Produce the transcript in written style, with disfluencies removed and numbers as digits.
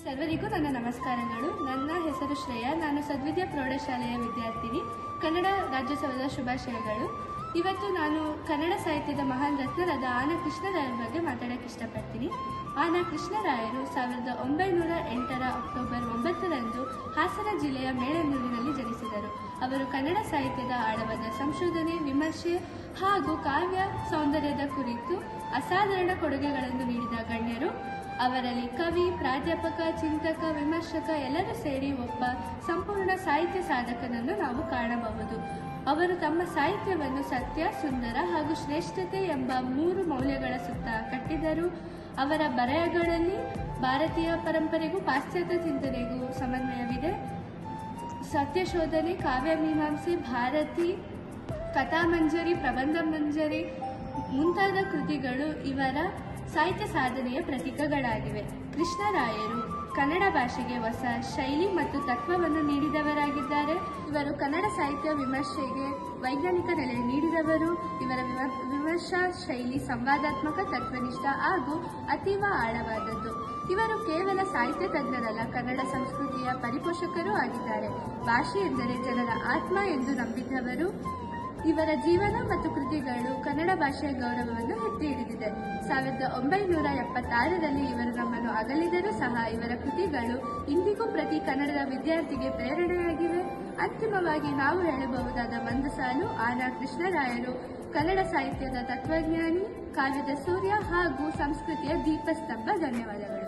ಸರ್ವರಿಗೂ ನನ್ನ ನಮಸ್ಕಾರಗಳು. ನನ್ನ ಹೆಸರು ಶ್ರೇಯಾ. ನಾನು ಸದ್ವಿದ್ಯಾ ಪ್ರೌಢಶಾಲೆಯ ವಿದ್ಯಾರ್ಥಿನಿ. ಕನ್ನಡ ರಾಜ್ಯೋತ್ಸವದ ಶುಭಾಶಯಗಳು. ಇವತ್ತು ನಾನು ಕನ್ನಡ ಸಾಹಿತ್ಯದ ಮಹಾನ್ ರತ್ನರಾದ ಆನ ಕೃಷ್ಣರಾಯರ ಬಗ್ಗೆ ಮಾತಾಡೋಕ್ಕೆ ಇಷ್ಟಪಡ್ತೀನಿ. ಆನ ಕೃಷ್ಣರಾಯರು 1908 ಅಕ್ಟೋಬರ್ 9ರಂದು ಹಾಸನ ಜಿಲ್ಲೆಯ ಮೇಳನ್ನೂರಿನಲ್ಲಿ ಜನಿಸಿದರು. ಅವರು ಕನ್ನಡ ಸಾಹಿತ್ಯದ ಆಳವಾದ ಸಂಶೋಧನೆ, ವಿಮರ್ಶೆ ಹಾಗೂ ಕಾವ್ಯ ಸೌಂದರ್ಯದ ಕುರಿತು ಅಸಾಧಾರಣ ಕೊಡುಗೆಗಳನ್ನು ನೀಡಿದ ಗಣ್ಯರು. ಅವರಲ್ಲಿ ಕವಿ, ಪ್ರಾಧ್ಯಾಪಕ, ಚಿಂತಕ, ವಿಮರ್ಶಕ ಎಲ್ಲರೂ ಸೇರಿ ಒಬ್ಬ ಸಂಪೂರ್ಣ ಸಾಹಿತ್ಯ ಸಾಧಕನನ್ನು ನಾವು ಕಾಣಬಹುದು. ಅವರು ತಮ್ಮ ಸಾಹಿತ್ಯವನ್ನು ಸತ್ಯ, ಸುಂದರ ಹಾಗೂ ಶ್ರೇಷ್ಠತೆ ಎಂಬ 3 ಮೌಲ್ಯಗಳ ಸುತ್ತ ಕಟ್ಟಿದರು. ಅವರ ಬರೆಹಗಳಲ್ಲಿ ಭಾರತೀಯ ಪರಂಪರೆಗೂ ಪಾಶ್ಚಾತ್ಯ ಚಿಂತನೆಗೂ ಸಮನ್ವಯವಿದೆ. ಸತ್ಯಶೋಧನೆ, ಕಾವ್ಯಮೀಮಾಂಸೆ, ಭಾರತಿ, ಕಥಾಮಂಜರಿ, ಪ್ರಬಂಧ ಮಂಜರಿ ಮುಂತಾದ ಕೃತಿಗಳು ಇವರ ಸಾಹಿತ್ಯ ಸಾಧನೆಯ ಪ್ರತೀಕಗಳಾಗಿವೆ. ಕೃಷ್ಣರಾಯರು ಕನ್ನಡ ಭಾಷೆಗೆ ಹೊಸ ಶೈಲಿ ಮತ್ತು ತತ್ವವನ್ನು ನೀಡಿದವರಾಗಿದ್ದಾರೆ. ಇವರು ಕನ್ನಡ ಸಾಹಿತ್ಯ ವಿಮರ್ಶೆಗೆ ವೈಜ್ಞಾನಿಕ ನೆಲೆ ನೀಡಿದವರು. ಇವರ ವಿಮರ್ಶಾ ಶೈಲಿ ಸಂವಾದಾತ್ಮಕ, ತತ್ವನಿಷ್ಠ ಹಾಗೂ ಅತೀವ ಆಳವಾದದ್ದು. ಇವರು ಕೇವಲ ಸಾಹಿತ್ಯ ತಜ್ಞರಲ್ಲ, ಕನ್ನಡ ಸಂಸ್ಕೃತಿಯ ಪರಿಪೋಷಕರೂ ಆಗಿದ್ದಾರೆ. ಭಾಷೆ ಎಂದರೆ ಜನರ ಆತ್ಮ ಎಂದು ನಂಬಿದವರು. ಇವರ ಜೀವನ ಮತ್ತು ಕೃತಿಗಳು ಕನ್ನಡ ಭಾಷೆಯ ಗೌರವವನ್ನು ಎತ್ತಿ ಹಿಡಿದಿದೆ. 1976ರಲ್ಲಿ ಇವರು ನಮ್ಮನ್ನು ಅಗಲಿದರೂ ಸಹ ಇವರ ಕೃತಿಗಳು ಇಂದಿಗೂ ಪ್ರತಿ ಕನ್ನಡದ ವಿದ್ಯಾರ್ಥಿಗೆ ಪ್ರೇರಣೆಯಾಗಿವೆ. ಅಂತಿಮವಾಗಿ ನಾವು ಹೇಳಬಹುದಾದ ಒಂದು ಸಾಲು: ಆನ ಕೃಷ್ಣರಾಯರು ಕನ್ನಡ ಸಾಹಿತ್ಯದ ತತ್ವಜ್ಞಾನಿ, ಕಾವ್ಯದ ಸೂರ್ಯ ಹಾಗೂ ಸಂಸ್ಕೃತಿಯ ದೀಪಸ್ತಂಭ. ಧನ್ಯವಾದಗಳು.